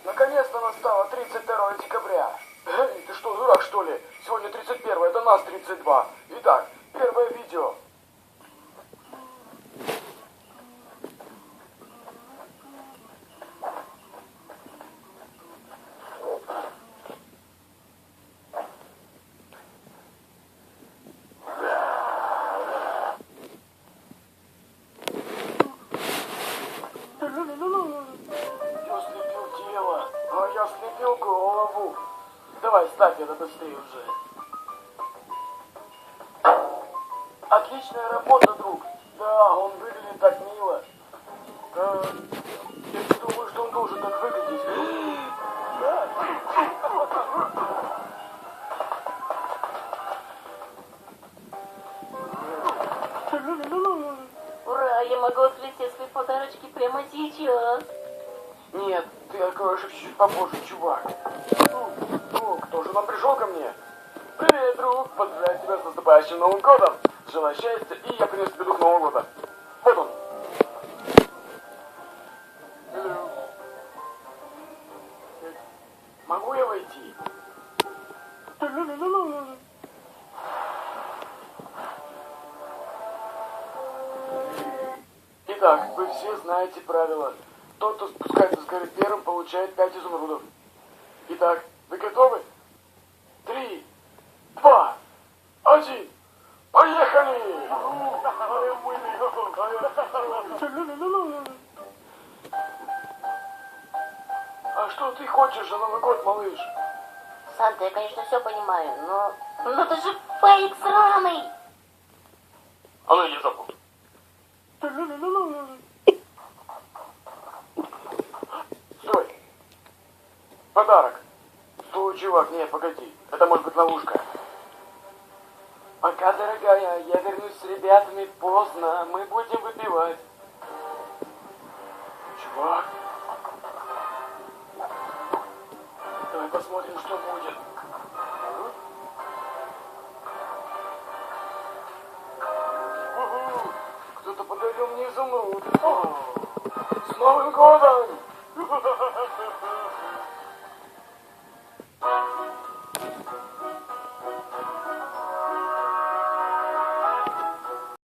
Наконец-то настало 32 декабря. Эй, ты что, дурак, что ли? Сегодня 31, это нас 32. Итак, первое видео. Я слепил тело, а я слепил голову. Давай, ставь это быстрее уже. Отличная работа, друг. Да, он выглядит так мило. Да, я не думаю, что он должен так выглядеть. Да. Ура, я могу открыть все свои подарочки прямо сейчас. Нет, ты откроешь их чуть попозже, чувак. Кто же нам пришел ко мне? Привет, друг, поздравляю тебя с наступающим Новым годом. Желаю счастья, и я принес тебе дух Нового года. Вот он. Hello. Могу я войти? Итак, вы все знаете правила. Тот, кто спускается с горы первым, получает 5 изумрудов. Итак, вы готовы? 3, 2, 1, поехали! А что ты хочешь за Новый год, малыш? Санта, я, конечно, все понимаю, но... Но это же фейк сраный! А ну иди в жопу. Стой. Подарок. Стой, чувак, нет, погоди. Это может быть ловушка. Пока, дорогая, я вернусь с ребятами поздно. Мы будем выпивать. Чувак. Давай посмотрим, что будет. Кто-то подарил мне изумруд. О, с Новым годом!